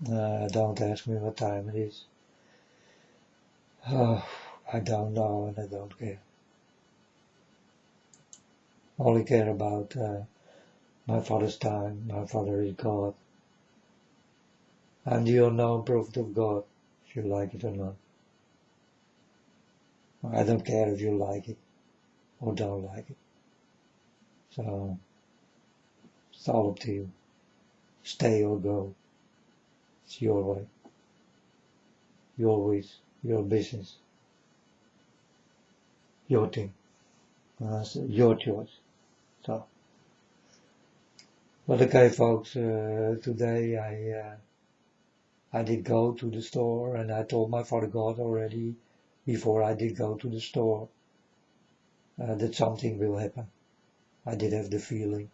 Don't ask me what time it is. Oh, I don't know and I don't care. Only care about my Father's time. My Father is God. I'm the unknown prophet of God, if you like it or not. I don't care if you like it or don't like it. So, it's all up to you. Stay or go. It's your way. Your wish. Your business. Your thing. Your choice. So, but okay folks, today I did go to the store and I told my Father God already before I did go to the store that something will happen. I did have the feeling.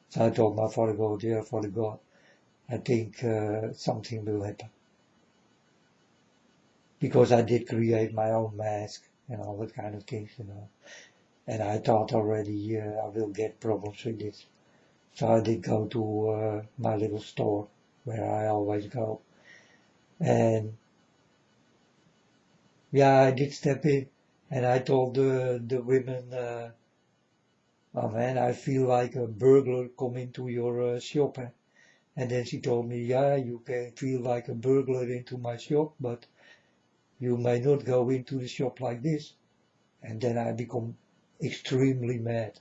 So I told my Father God, yeah, Father God, I think something will happen. Because I did create my own mask and all that kind of things, you know. And I thought already I will get problems with this. So I did go to my little store where I always go. And yeah, I did step in and I told the women, oh man, I feel like a burglar come into your shop. And then she told me, yeah, you can feel like a burglar into my shop, but you may not go into the shop like this. And then I become extremely mad.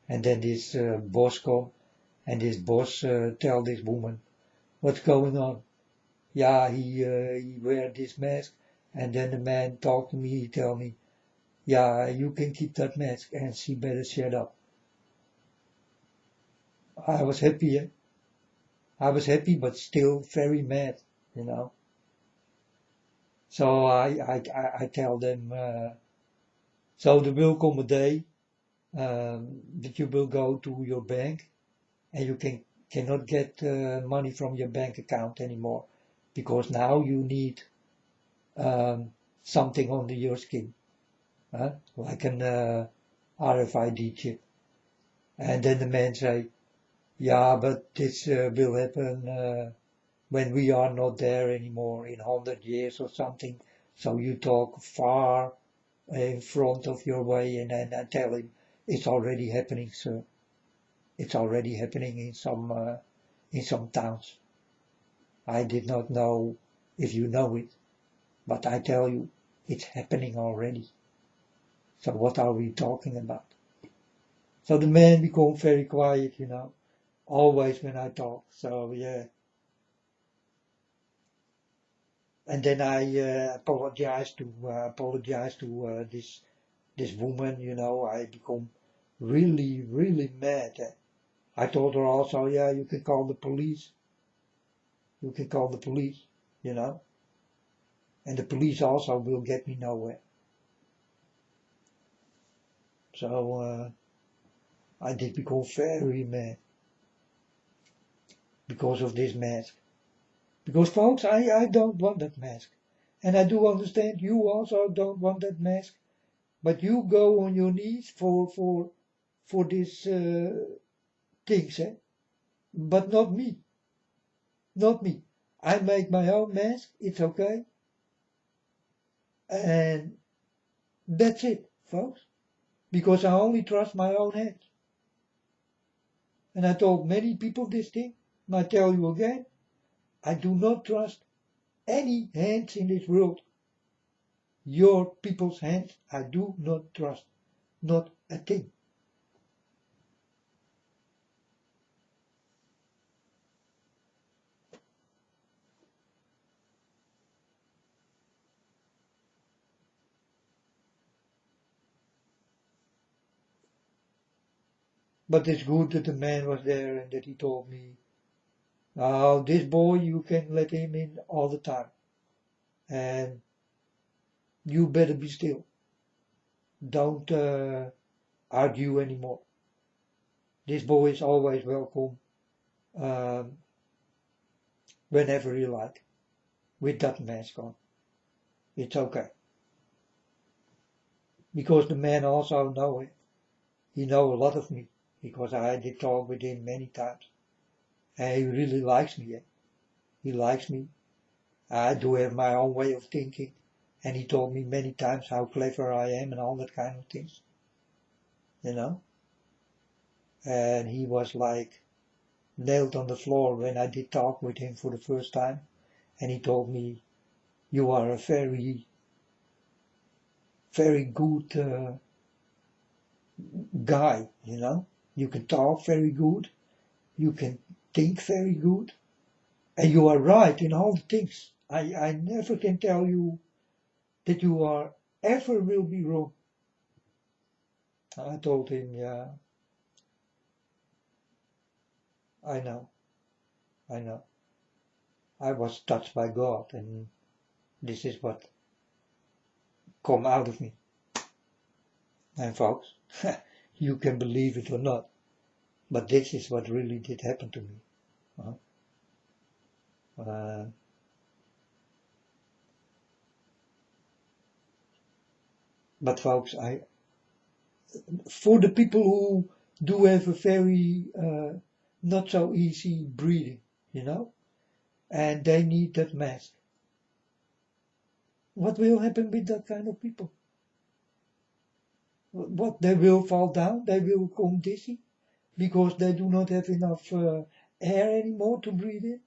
And then this boss come, and this boss tell this woman, what's going on? Yeah, he wear this mask. And then the man talk to me, he tell me, yeah, you can keep that mask and she better shut up. I was happy, eh? I was happy, but still very mad, you know. So I tell them, so there will come a day that you will go to your bank and you cannot get money from your bank account anymore because now you need something under your skin, like an RFID chip. And then the man say, yeah, but this will happen when we are not there anymore in 100 years or something. So you talk far in front of your way, and then I tell him, it's already happening, sir. It's already happening in some towns. I did not know if you know it, but I tell you, it's happening already. So what are we talking about? So the man became very quiet, you know, always when I talk. So yeah. And then I apologized to this woman, you know. I become really mad. I told her also, yeah, you can call the police. You can call the police, you know. And the police also will get me nowhere. So I did become very mad because of this mask. Because folks, I don't want that mask. And I do understand you also don't want that mask. But you go on your knees for this things, eh? But not me. Not me. I make my own mask, it's okay. And that's it, folks. Because I only trust my own hands. And I told many people this thing, and I tell you again, I do not trust any hands in this world. Your people's hands, I do not trust. Not a thing. But it's good that the man was there and that he told me, now this boy, you can let him in all the time. And you better be still. Don't argue anymore. This boy is always welcome um, whenever you like, with that mask on. It's okay. Because the man also know it. He know a lot of me, because I did talk with him many times. And he really likes me. He likes me. I do have my own way of thinking. And he told me many times how clever I am and all that kind of things. You know? And he was like nailed on the floor when I did talk with him for the first time. And he told me, you are a very, very good guy, you know? You can talk very good. You can think very good. And you are right in all the things. I never can tell you that you are ever will be wrong. I told him, yeah, I know. I was touched by God, and this is what come out of me. And folks, you can believe it or not, but this is what really did happen to me. Uh, but folks, for the people who do have a very not so easy breathing, you know, and they need that mask. What will happen with that kind of people? What, they will fall down, they will become dizzy because they do not have enough air anymore to breathe in.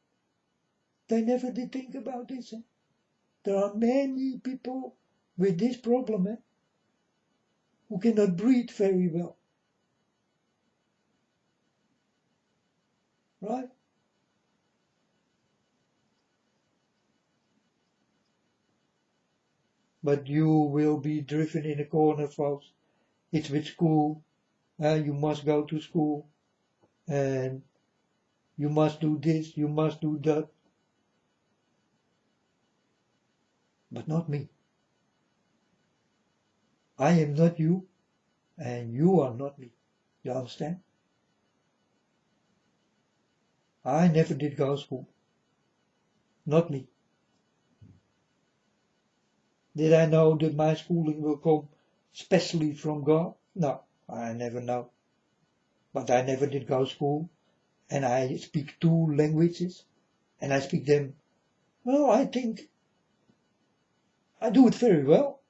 They never did think about this. There are many people with this problem who cannot breathe very well. Right? But you will be driven in a corner, folks. It's with school. You must go to school. And you must do this, you must do that. But not me. I am not you, and you are not me. You understand? I never did go to school. Not me. Did I know that my schooling will come specially from God? No, I never know. But I never did go to school, and I speak 2 languages, and I speak them, well, I think I do it very well.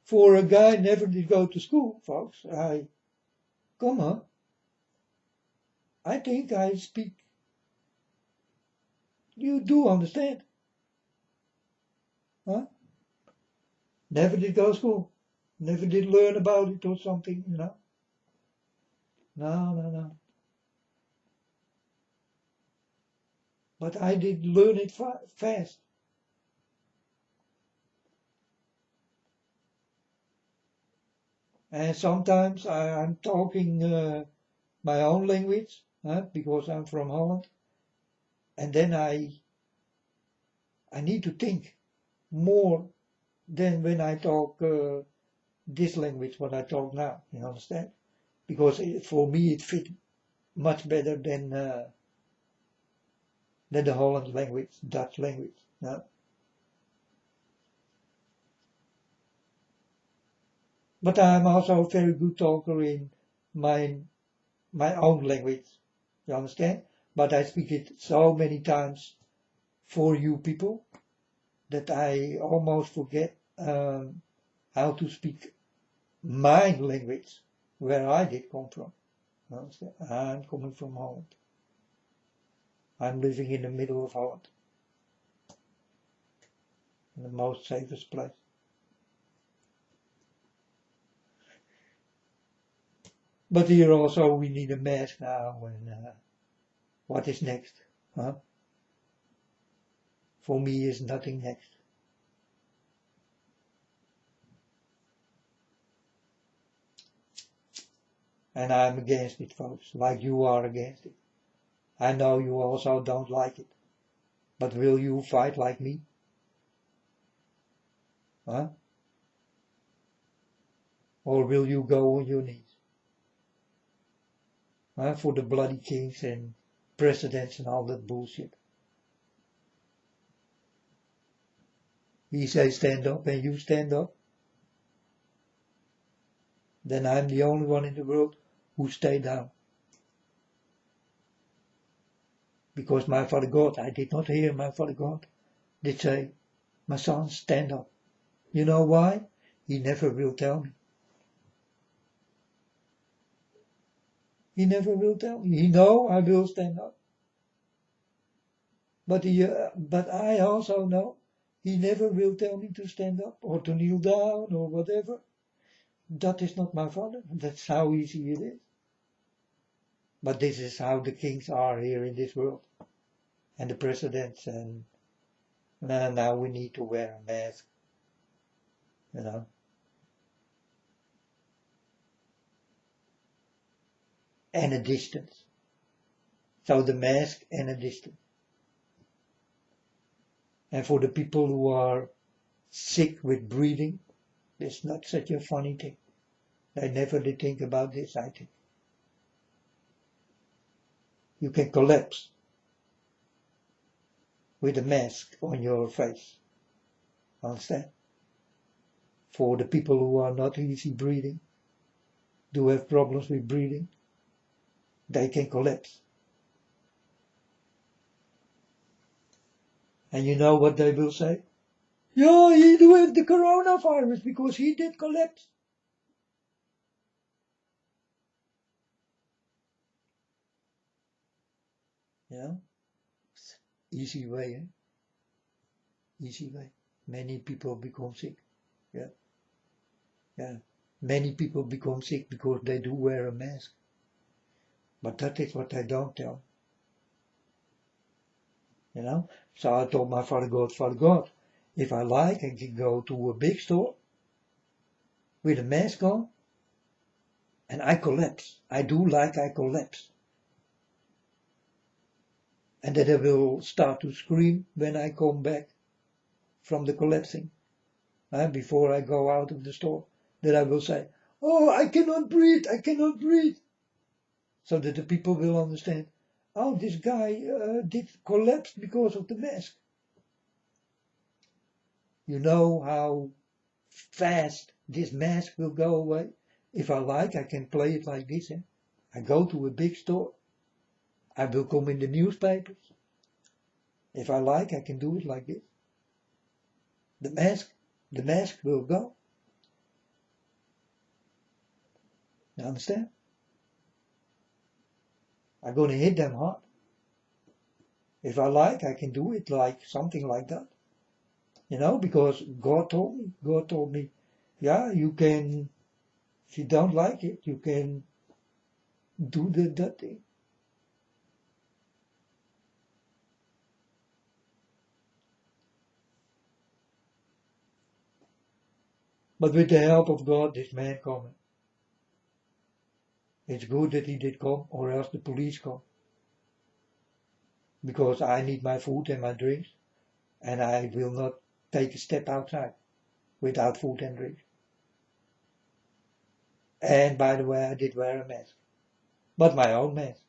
For a guy never did go to school, folks, come on. I think I speak, you do understand. Huh? Never did go to school. Never did learn about it or something, you know. No. But I did learn it fast. And sometimes I'm talking my own language, because I'm from Holland. And then I need to think more than when I talk this language, what I talk now, you understand? Because for me it fit much better than the Holland language, Dutch language. Yeah? But I'm also a very good talker in my own language, you understand? But I speak it so many times for you people that I almost forget how to speak my language, where I did come from. You understand? I'm coming from Holland. I'm living in the middle of Holland, in the most safest place. But here also we need a mask now, and what is next? Huh? For me is nothing next. And I'm against it, folks, like you are against it. I know you also don't like it. But will you fight like me? Huh? Or will you go on your knees? Huh? For the bloody kings and presidents and all that bullshit. He says stand up and you stand up. Then I'm the only one in the world who stay down. Because my Father God, I did not hear my Father God did say, my son, stand up. You know why? He never will tell me. He never will tell me. He know I will stand up. But I also know he never will tell me to stand up or to kneel down or whatever. That is not my Father. That's how easy it is. But this is how the kings are here in this world. And the presidents, and now we need to wear a mask. You know. And a distance. So the mask and a distance. And for the people who are sick with breathing, it's not such a funny thing. They never did think about this, I think. You can collapse with a mask on your face. Understand? For the people who are not easy breathing, do have problems with breathing, they can collapse. And you know what they will say? Yeah, he do have the coronavirus because he did collapse. You know? Easy way, eh? Easy way. Many people become sick. Yeah. Yeah. Many people become sick because they do wear a mask. But that is what I don't tell. You know? So I told my Father God, if I like, I can go to a big store with a mask on and I collapse. I do like I collapse. And that I will start to scream when I come back from the collapsing. Before I go out of the store, that I will say, oh, I cannot breathe, I cannot breathe. So that the people will understand, oh, this guy did collapse because of the mask. You know how fast this mask will go away? If I like, I can play it like this. I go to a big store. I will come in the newspapers. If I like, I can do it like this. The mask will go. You understand? I'm going to hit them hard. If I like, I can do it like something like that. You know, because God told me, yeah, you can, if you don't like it, you can do that thing. But with the help of God, this man coming. It's good that he did come, or else the police come. Because I need my food and my drinks, and I will not take a step outside without food and drink. And by the way, I did wear a mask. But my own mask.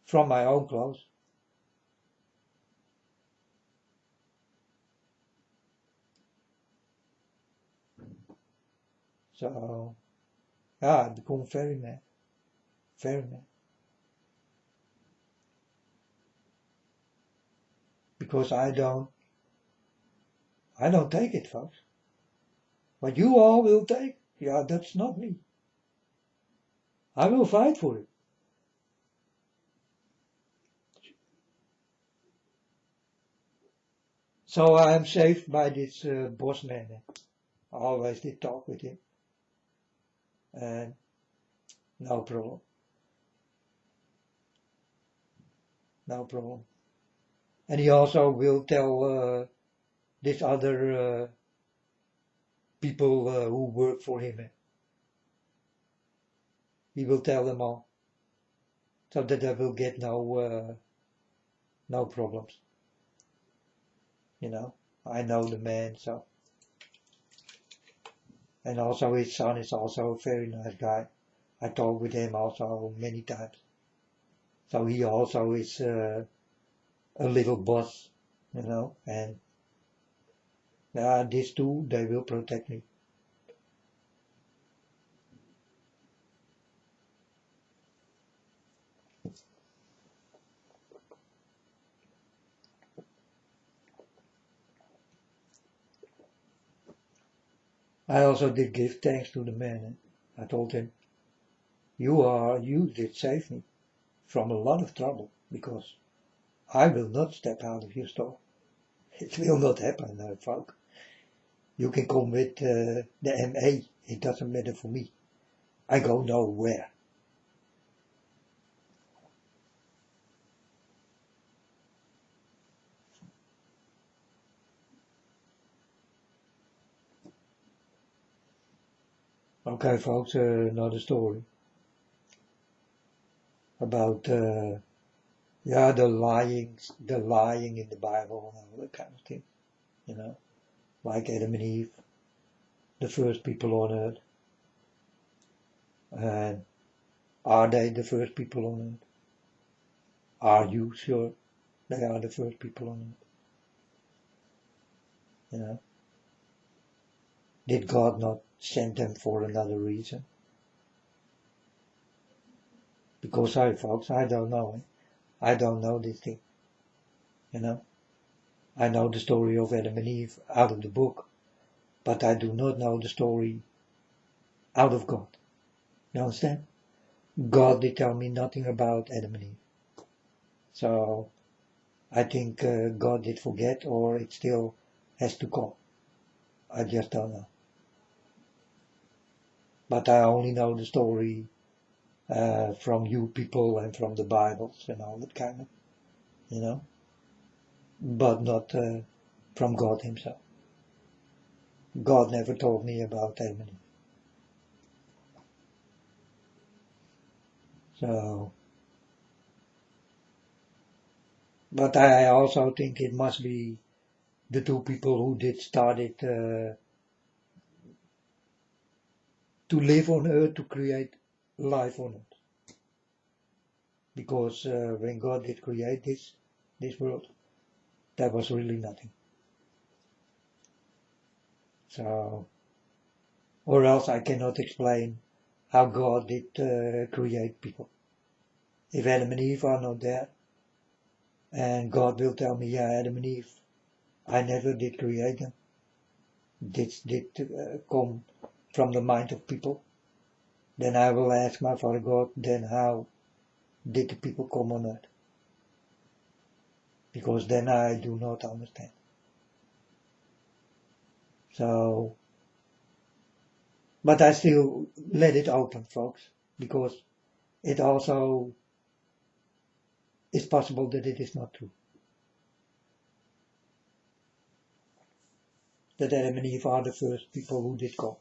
From my own clothes. So, yeah, I become very mad. Very mad. Because I don't take it, folks. What you all will take, yeah, that's not me. I will fight for it. So I am saved by this boss man. I always did talk with him. And no problem. No problem. And he also will tell this other people who work for him. He will tell them all. So that they will get no problems. You know, I know the man, so. And also his son is also a very nice guy. I talked with him also many times. So he also is a little boss, you know, and these two, they will protect me. I also did give thanks to the man. I told him, you did save me from a lot of trouble, because I will not step out of your store. It will not happen, folk. You can come with the MA, it doesn't matter for me. I go nowhere. Okay, folks, another story about the lying in the Bible and all that kind of thing, like Adam and Eve, the first people on earth. And are they the first people on earth? Are you sure they are the first people on earth? Did God not send them for another reason? Because, sorry folks, I don't know. I don't know this thing. I know the story of Adam and Eve out of the book, but I do not know the story out of God. You understand? God did tell me nothing about Adam and Eve. So I think God did forget, or it still has to come. I just don't know. But I only know the story from you people and from the Bibles and all that kind of, but not from God himself. God never told me about Adam and Eve. So, but I also think it must be the two people who did start it to live on earth, to create life on earth. Because when God did create this world, there was really nothing. So, or else I cannot explain how God did create people. If Adam and Eve are not there, and God will tell me, yeah, Adam and Eve, I never did create them. This did come from the mind of people. Then I will ask my Father God, then how did the people come on earth? Because then I do not understand. So, but I still let it open, folks, because it also is possible that it is not true. That Adam and Eve are the first people who did come.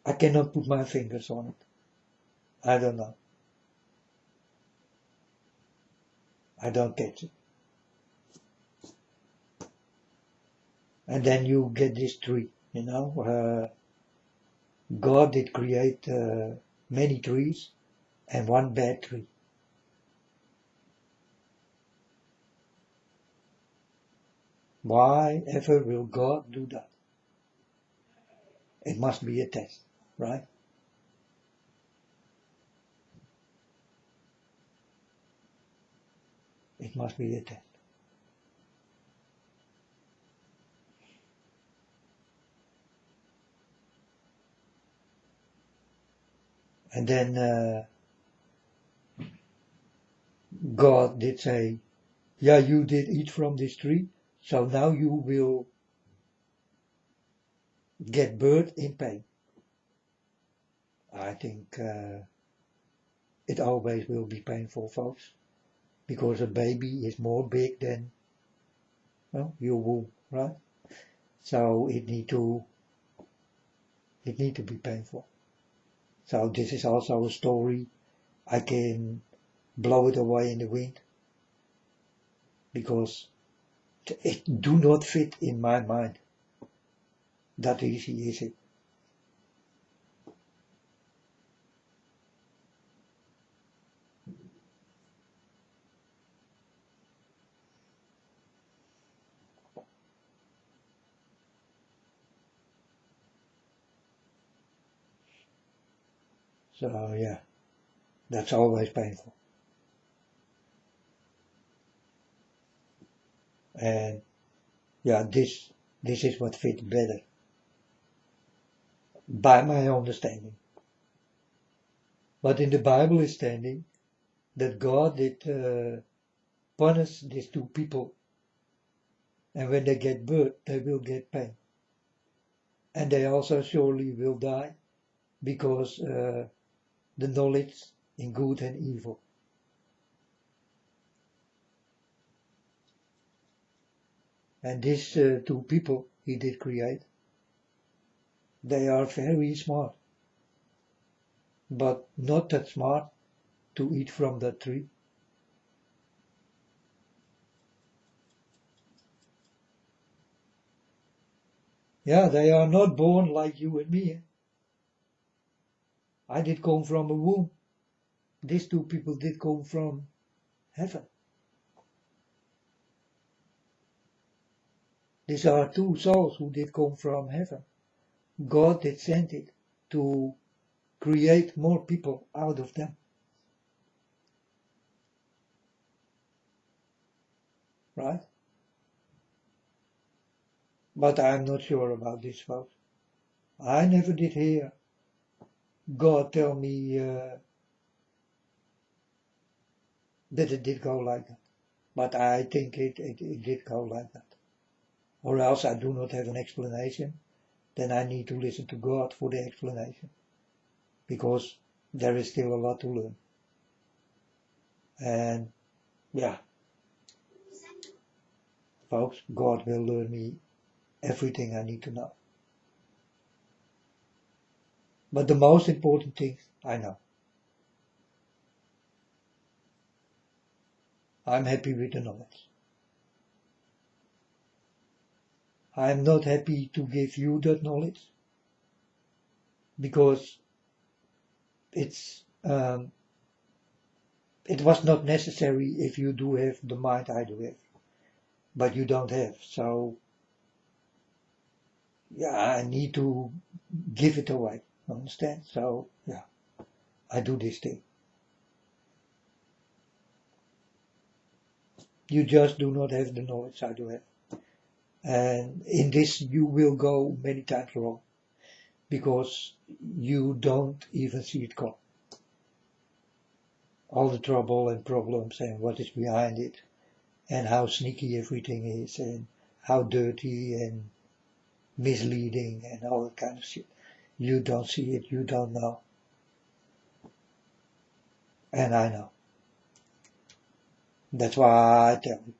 I cannot put my fingers on it. I don't know. I don't catch it. And then you get this tree, God did create many trees and one bad tree. Why ever will God do that? It must be a test, right? It must be a test. And then God did say, yeah, you did eat from this tree, so now you will get birth in pain. I think it always will be painful, folks, because a baby is more big than your womb, right? So it need to be painful. So this is also a story. I can blow it away in the wind, because it do not fit in my mind. That easy is it. So yeah, that's always painful. And yeah, this is what fits better, by my understanding. But in the Bible is standing that God did punish these two people, and when they get birth, they will get pain. And they also surely will die, because the knowledge in good and evil. And these two people he did create, they are very smart, but not that smart to eat from that tree. Yeah, they are not born like you and me. I did come from a womb. These two people did come from heaven. These are two souls who did come from heaven. God did send it to create more people out of them. Right? But I'm not sure about this, folks. I never did hear God tell me that it did go like that. But I think it did go like that. Or else I do not have an explanation. Then I need to listen to God for the explanation. Because there is still a lot to learn. And yeah, folks, God will learn me everything I need to know. But the most important things I know. I'm happy with the knowledge. I'm not happy to give you that knowledge, because it was not necessary if you do have the mind I do have, but you don't have. So yeah, I need to give it away. Understand? So yeah, I do this thing. You just do not have the knowledge I do have. And in this you will go many times wrong, because you don't even see it come. All the trouble and problems and what is behind it, and how sneaky everything is, and how dirty and misleading and all that kind of shit. You don't see it, you don't know. And I know. That's why I tell you.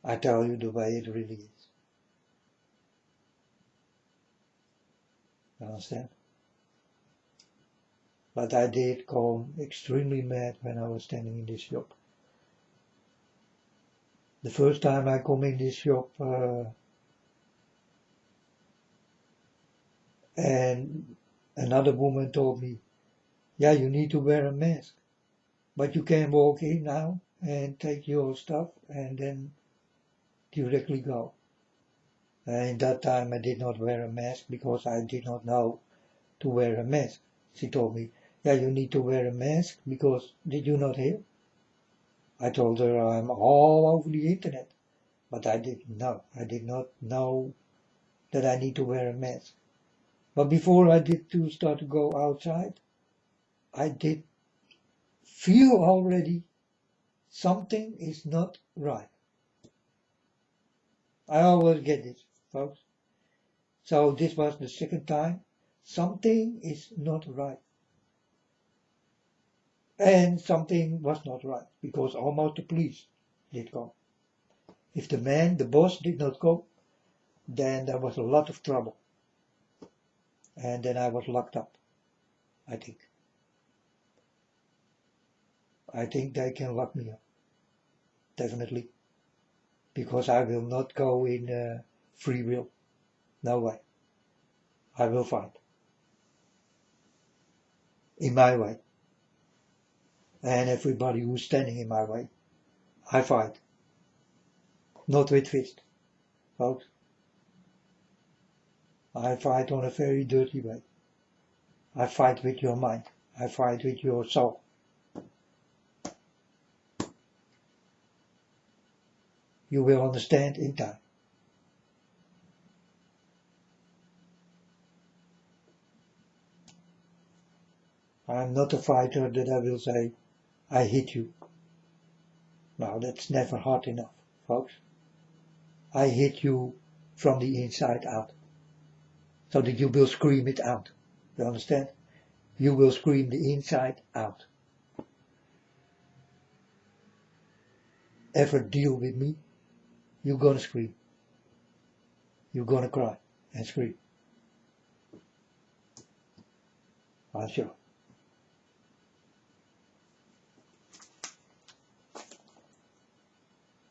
I tell you the way it really is. You understand? But I did come extremely mad when I was standing in this shop. The first time I come in this shop, and another woman told me, yeah, you need to wear a mask, but you can walk in now and take your stuff and then directly go. And that time I did not wear a mask, because I did not know to wear a mask. She told me, yeah, you need to wear a mask, because did you not hear? I told her I'm all over the internet, but I didn't know. I did not know that I need to wear a mask. But before I did to start to go outside, I did feel already something is not right. I always get this, folks. So this was the second time. Something is not right. And something was not right, because almost the police did come. If the boss did not come, then there was a lot of trouble. And then I was locked up, I think. I think they can lock me up. Definitely. Because I will not go in free will. No way. I will fight. In my way. And everybody who's standing in my way, I fight. Not with fist, folks. I fight on a very dirty way. I fight with your mind. I fight with your soul. You will understand in time. I'm not a fighter that I will say, I hit you. No, that's never hard enough, folks. I hit you from the inside out, so that you will scream it out. You understand? You will scream the inside out. Ever deal with me, you're gonna scream. You're gonna cry and scream. I'm sure.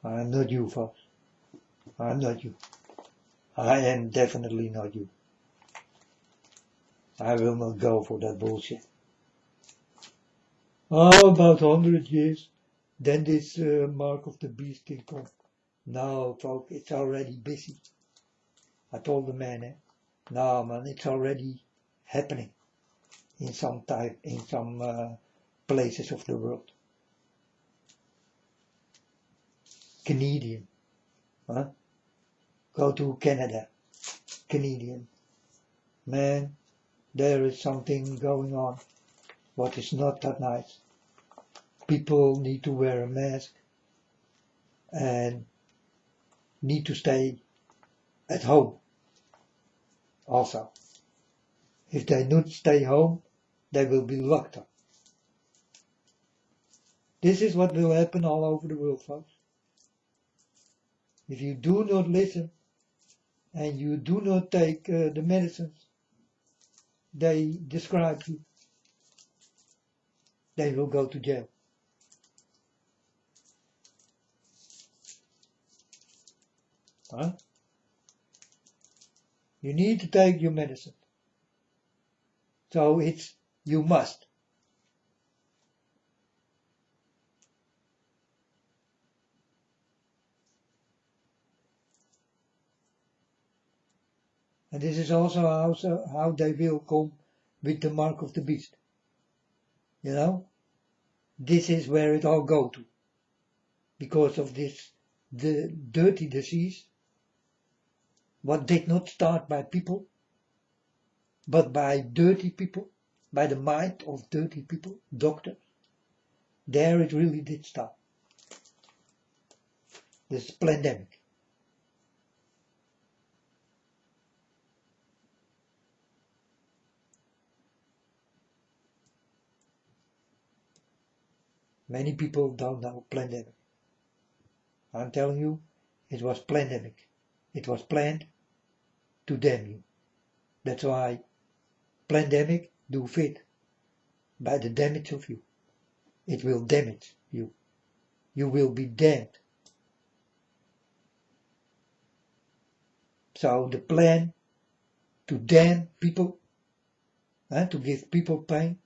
I'm not you, folks. I'm not you. I am definitely not you. I will not go for that bullshit. Oh, about 100 years, then this mark of the beast can come. No, folks, it's already busy. I told the man, no, man, it's already happening in some places of the world. Canadian, huh? Go to Canada, Canadian. Man, there is something going on what is not that nice. People need to wear a mask and need to stay at home also. If they not stay home, they will be locked up. This is what will happen all over the world, folks. If you do not listen and you do not take the medicines they describe you, they will go to jail. Huh? You need to take your medicine. So it's, you must. And this is also how they will come with the mark of the beast. You know? This is where it all go to. Because of this, the dirty disease, what did not start by people, but by dirty people, by the mind of dirty people, doctors. There it really did start. This pandemic. Many people don't know pandemic. I'm telling you, it was pandemic. It was planned to damn you. That's why pandemic do fit by the damage of you. It will damage you. You will be damned. So the plan to damn people, to give people pain,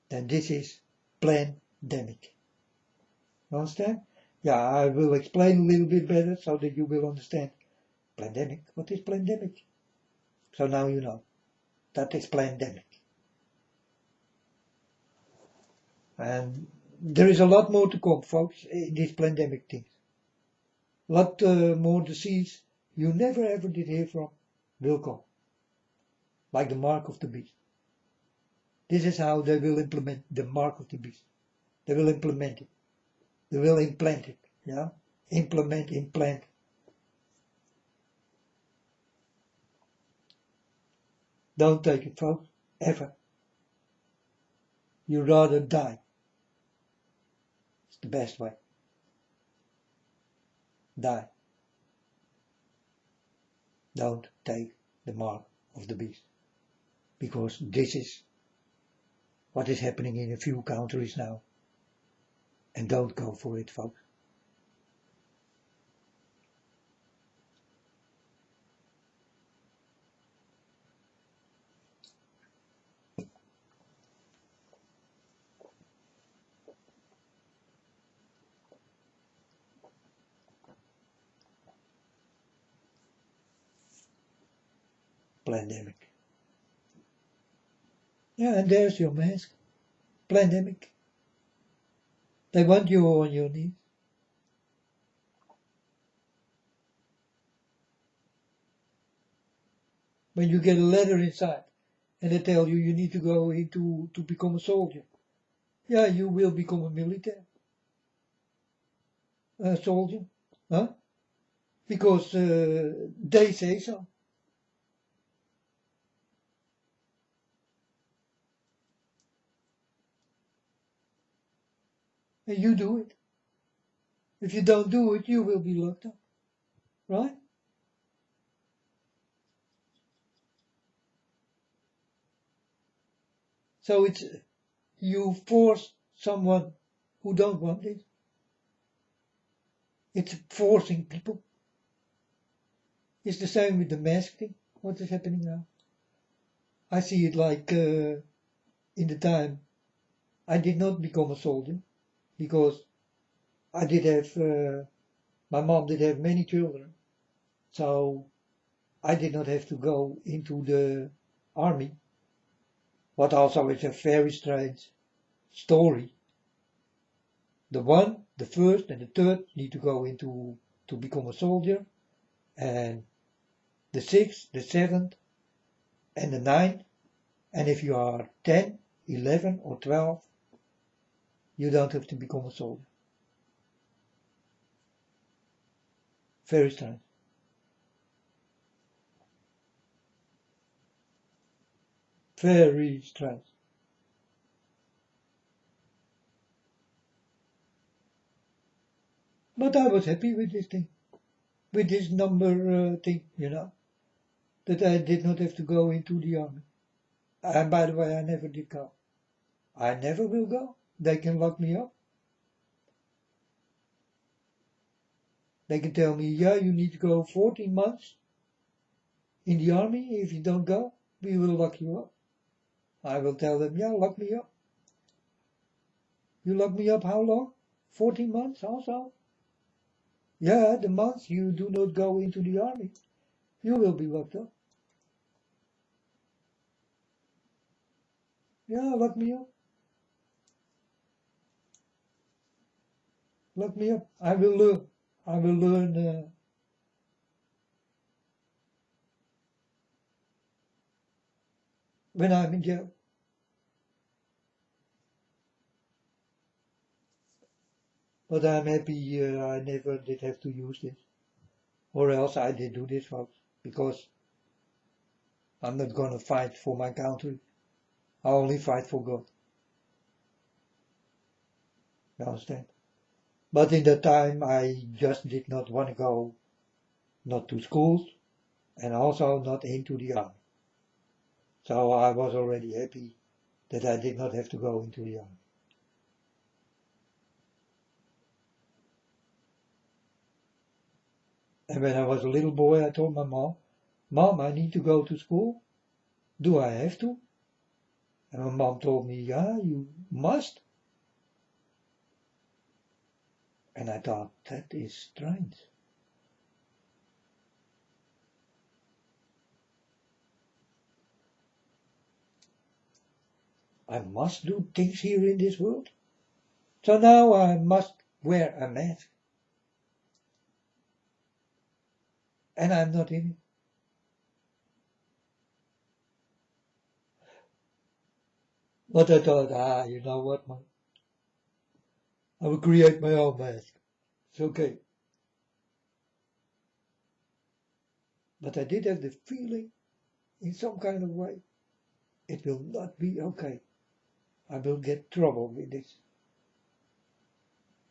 then this is pandemic. Understand? Yeah, I will explain a little bit better so that you will understand. Pandemic, what is pandemic? So now you know. That is pandemic. And there is a lot more to come, folks, in these pandemic things. A lot more disease you never ever did hear from will come. Like the mark of the beast. This is how they will implement the mark of the beast. They will implement it. They will implant it. Yeah? Implant. Don't take it, folks. Ever. You'd rather die. It's the best way. Die. Don't take the mark of the beast. Because this is what is happening in a few countries now. And don't go for it, folks. Pandemic. Yeah, and there's your mask. Pandemic. They want you on your knees. when you get a letter inside and they tell you you need to go into to become a soldier. Yeah, you will become a military soldier, huh? Because they say so. And you do it. If you don't do it, you will be locked up, right? So it's you force someone who don't want it. It's forcing people. It's the same with the mask thing. What is happening now? I see it like in the time I did not become a soldier because I did have my mom did have many children, so I did not have to go into the army. What also is a very strange story. The first, and the third need to go into to become a soldier, and the sixth, the seventh, and the ninth. And if you are 10, 11, or 12, you don't have to become a soldier. Very strange. Very strange. But I was happy with this thing, with this number thing, that I did not have to go into the army. And by the way, I never did go. I never will go. They can lock me up. They can tell me, yeah, you need to go 14 months in the army. If you don't go, we will lock you up. I will tell them, yeah, lock me up. You lock me up how long? 14 months also? Yeah, the months you do not go into the army, you will be locked up. Yeah, lock me up. Lock me up. I will learn. I will learn when I'm in jail. But I'm happy I never did have to use this. Or else I did do this, folks. Because I'm not gonna fight for my country. I only fight for God. You understand? But in that time I just did not want to go not to schools and also not into the army. So I was already happy that I did not have to go into the army. And when I was a little boy, I told my mom, Mom, I need to go to school. Do I have to? And my mom told me, yeah, you must. And I thought, that is strange. I must do things here in this world. So now I must wear a mask. And I'm not in it. But I thought, you know what, man? I will create my own mask. It's okay. But I did have the feeling, in some kind of way, it will not be okay. I will get trouble with this.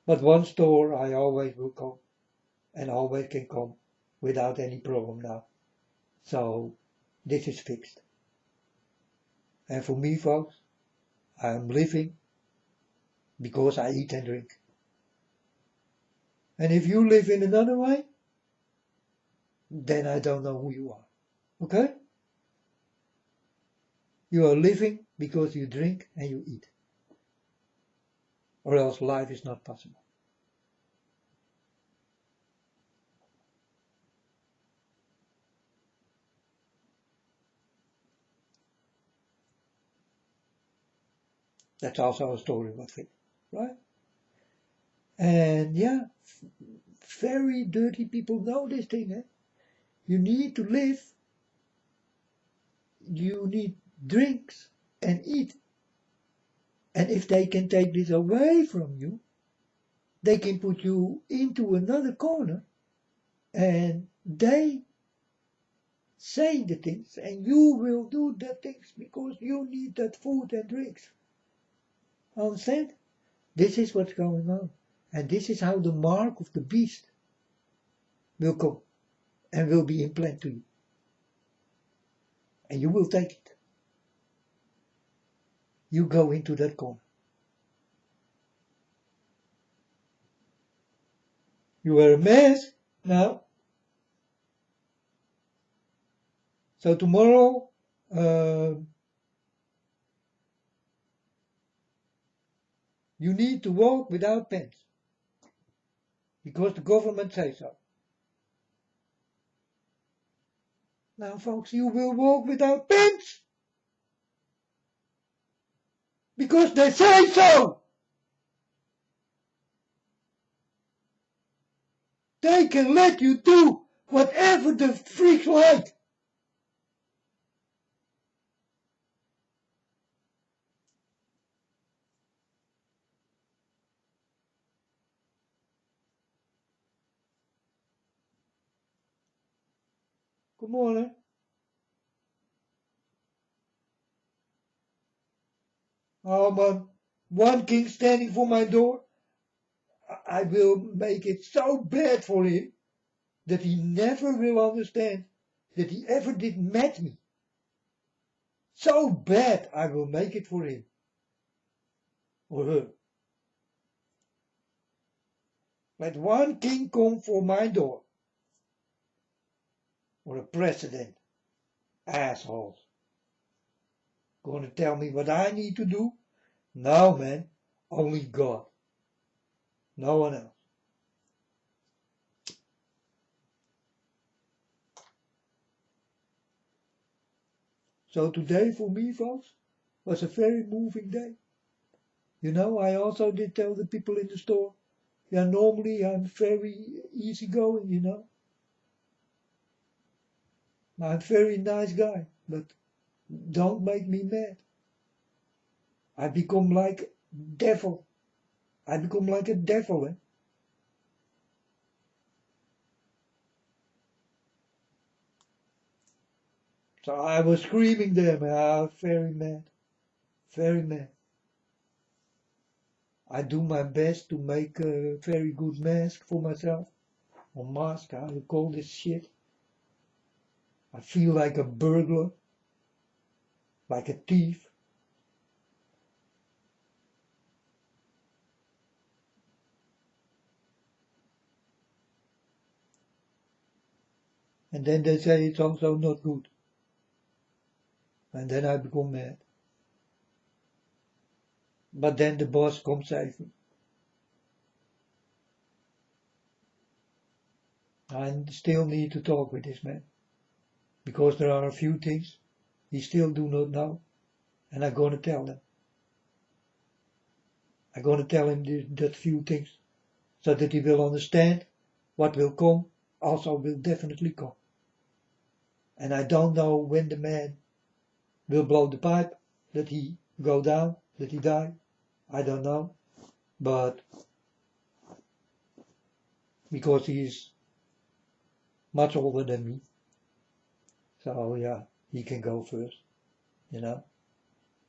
But one store I always will come, and always can come, without any problem now. So, this is fixed. And for me, folks, I am living because I eat and drink. And if you live in another way, then I don't know who you are. Okay? You are living because you drink and you eat. Or else life is not possible. That's also a story about it, right? And yeah, very dirty people know this thing. Eh? You need to live you need drinks and eat. And if they can take this away from you, they can put you into another corner and they say the things and you will do the things because you need that food and drinks. Understand? This is what's going on. And this is how the mark of the beast will come and will be implanted to you. And you will take it. You go into that corner. You wear a mask now. So tomorrow, you need to walk without pants. Because the government says so. Now folks, you will walk without pants. Because they say so. They can let you do whatever the freaks like. Come on, eh? Oh man, one king standing for my door. I will make it so bad for him that he never will understand that he ever did met me. So bad I will make it for him. Or her. Let one king come for my door. Or a president. Assholes. Gonna tell me what I need to do? No, man. Only God. No one else. So today for me, folks, was a very moving day. You know, I also did tell the people in the store, yeah, normally I'm very easygoing, you know. I'm a very nice guy, but don't make me mad. I become like devil. I become like a devil, eh? So I was screaming there, man, very mad, very mad. I do my best to make a very good mask for myself, or mask, how you call this shit. I feel like a burglar, like a thief. And then they say it's also not good. And then I become mad. But then the boss comes save me. I still need to talk with this man. Because there are a few things he still do not know. And I'm gonna tell him. I'm gonna tell him that few things. So that he will understand what will come also will definitely come. And I don't know when the man will blow the pipe, that he go down, that he die. I don't know. But because he is much older than me. So yeah, he can go first, you know.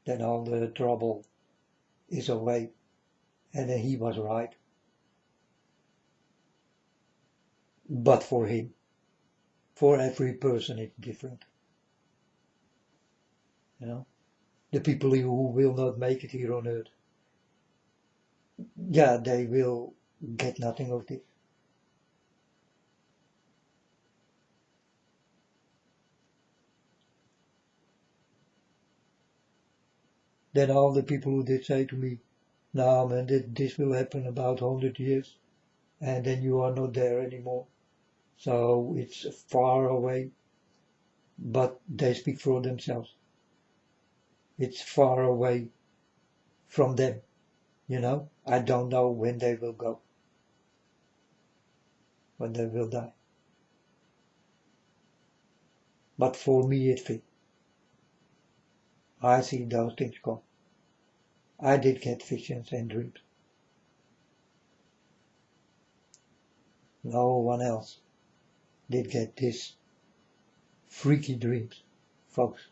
Then all the trouble is away. And then he was right. But for him, for every person it's different. You know, the people who will not make it here on earth, yeah, they will get nothing of this. Then all the people who did say to me, no man, this will happen about 100 years, and then you are not there anymore. So it's far away, but they speak for themselves. It's far away from them, you know. I don't know when they will go, when they will die. But for me it fits. I see those things come. I did get visions and dreams. No one else did get this freaky dreams, folks.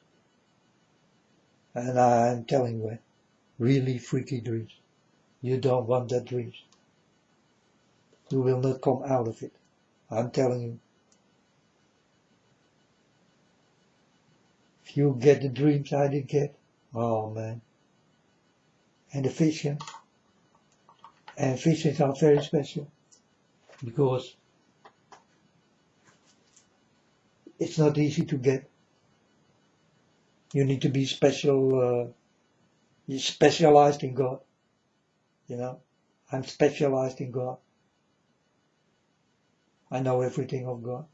And I'm telling you, really freaky dreams. You don't want that dreams. You will not come out of it. I'm telling you. If you get the dreams I did get, oh man. And the visions. And visions are very special. Because it's not easy to get. You need to be special, you're specialized in God. You know, I'm specialized in God. I know everything of God.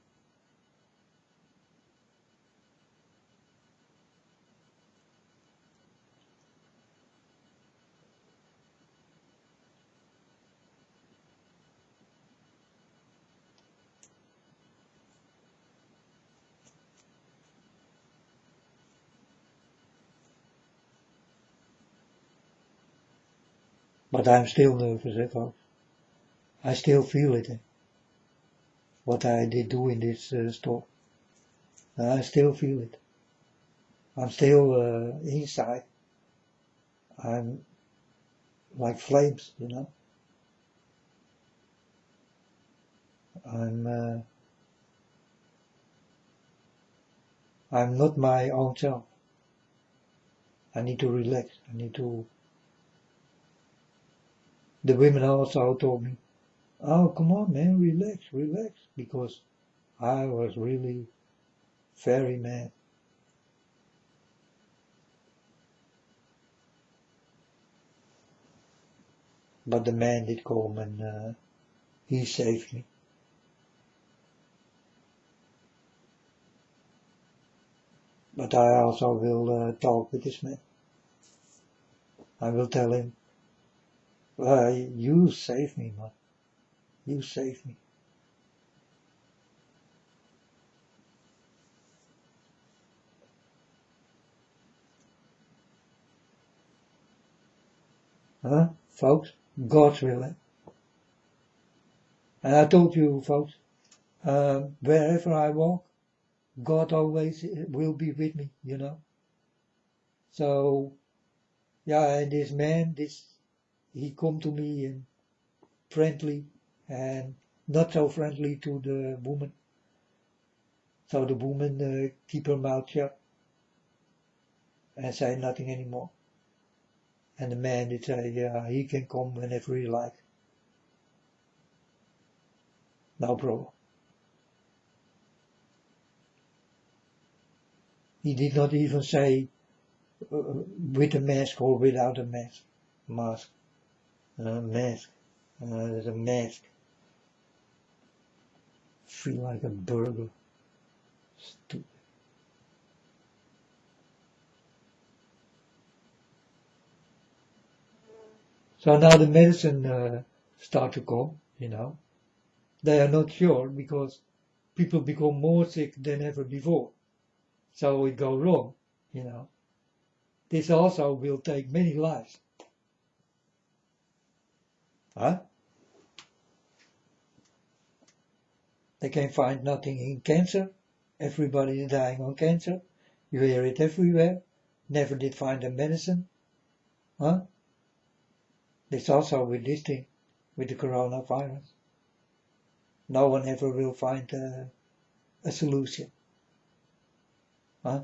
But I'm still nervous, folks. I still feel it, what I did do in this store. I still feel it. I'm still inside. I'm like flames, you know. I'm not my own self. I need to relax. The women also told me, oh, come on, man, relax, because I was really very mad. But the man did come and he saved me. But I also will talk with this man. I will tell him, you saved me, man. You saved me. Huh, folks? God's will. And I told you, folks, wherever I walk, God always will be with me, you know. So, yeah, and this man, he come to me and friendly and not so friendly to the woman. So the woman keep her mouth shut and say nothing anymore. And the man did say, yeah, he can come whenever he like. No problem. He did not even say with a mask or without a mask. Mask. There's a mask. Feel like a burger. Stupid. So now the medicine start to come, you know. They are not sure because people become more sick than ever before. So it go wrong, you know. This also will take many lives. Huh? They can find nothing in cancer. Everybody is dying on cancer. You hear it everywhere. Never did find a medicine. Huh? This also with this thing, with the coronavirus. No one ever will find a solution. Huh?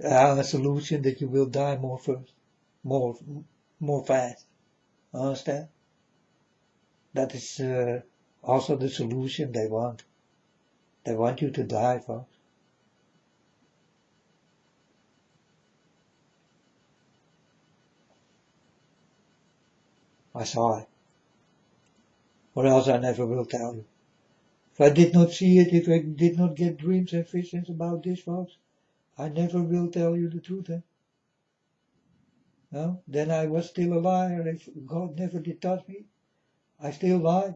A solution that you will die more first, more fast. Understand? That is also the solution they want. They want you to die, folks. I saw it. Or else I never will tell you. If I did not see it, if I did not get dreams and visions about this, folks, I never will tell you the truth. No? Then I was still a liar. If God never did touch me, I still lie.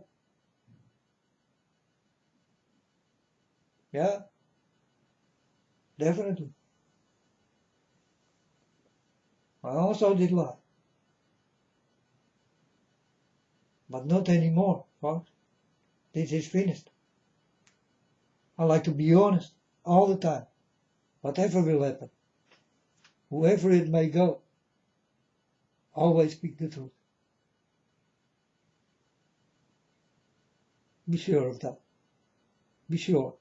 Yeah, definitely. I also did lie. But not anymore, folks. This is finished. I like to be honest all the time. Whatever will happen, whoever it may go, always speak the truth. Be sure of that. Be sure.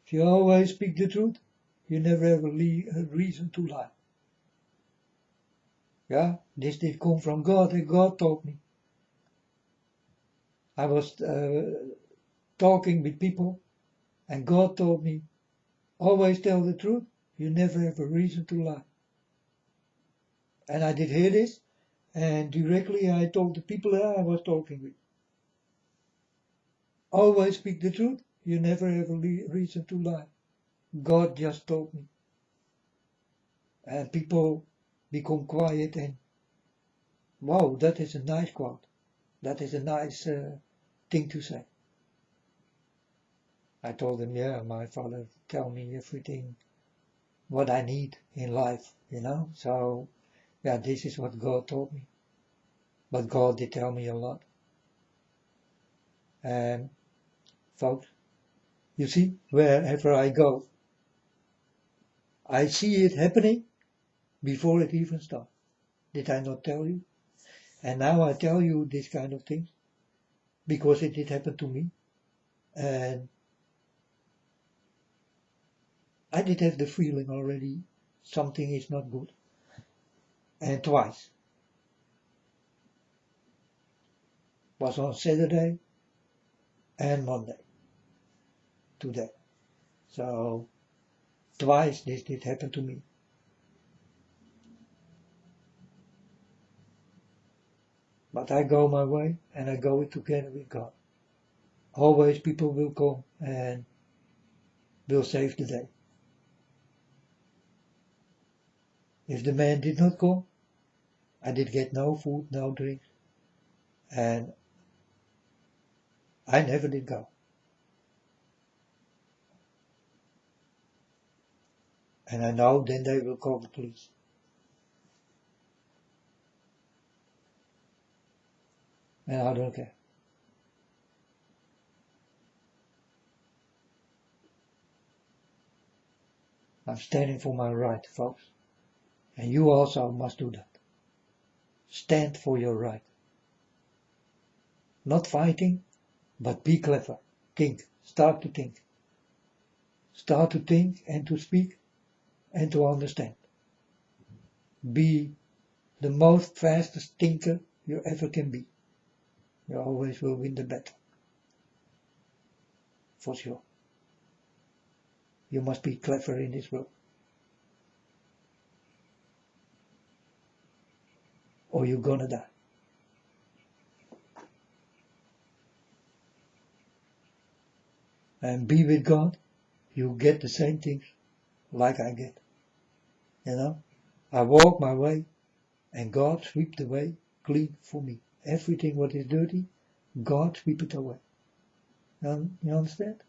If you always speak the truth, you never have a reason to lie. Yeah, this did come from God, and God taught me. I was talking with people, and God told me, always tell the truth, you never have a reason to lie. And I did hear this, and directly I told the people that I was talking with, always speak the truth, you never have a reason to lie. God just told me. And people become quiet and, wow, that is a nice quote. That is a nice thing to say. I told them, yeah, my father tell me everything what I need in life, So, yeah, this is what God told me. But God did tell me a lot. And folks, you see, wherever I go, I see it happening before it even starts. Did I not tell you? And now I tell you this kind of things because it did happen to me. And I did have the feeling already something is not good. And twice. Was on Saturday and Monday. Today. So twice this did happen to me. But I go my way and I go it together with God. Always people will come and will save the day. If the man did not come, I did get no food, no drink, and I never did go. And I know then they will call the police. And I don't care. I'm standing for my right, folks. And you also must do that. Stand for your right. Not fighting, but be clever. Think. Start to think. Start to think and to speak and to understand. Be the most fastest thinker you ever can be. You always will win the battle. For sure. You must be clever in this world. Or you're gonna die. And be with God, you get the same things like I get. I walk my way and God sweep the way clean for me. Everything what is dirty, God sweep it away. You understand?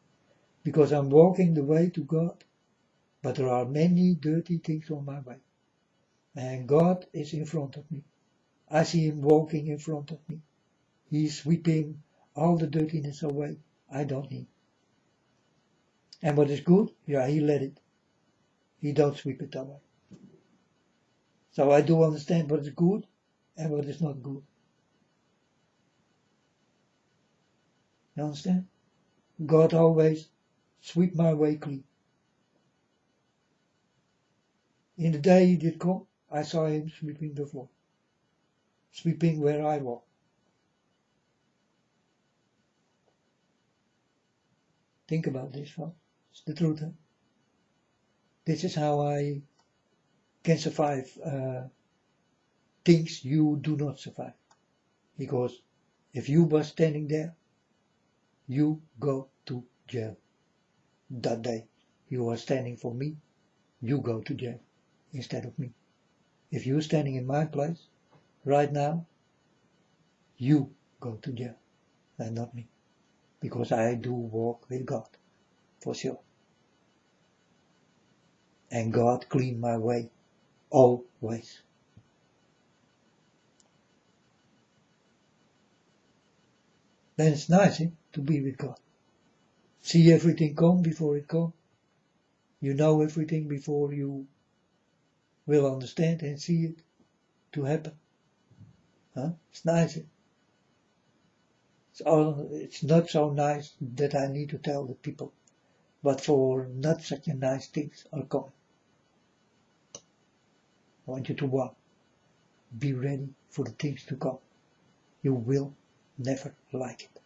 Because I'm walking the way to God, but there are many dirty things on my way. And God is in front of me. I see him walking in front of me. He's sweeping all the dirtiness away I don't need. And what is good, yeah, he let it. He don't sweep it away. So I do understand what is good and what is not good. You understand? God always sweep my way clean. In the day he did come, I saw him sweeping the floor. Sweeping where I walk. Think about this, folks. It's the truth, huh? This is how I can survive things you do not survive. Because if you were standing there, you go to jail. That day you are standing for me, you go to jail. instead of me. If you're standing in my place right now, you go to jail and not me. Because I do walk with God, for sure. And God clean my way, always. Then it's nice to be with God. See everything come before it comes. You know everything before you will understand and see it to happen. It's nice. It's not so nice that I need to tell the people, but for not such a nice things are coming. I want you to walk. Be ready for the things to come. You will never like it.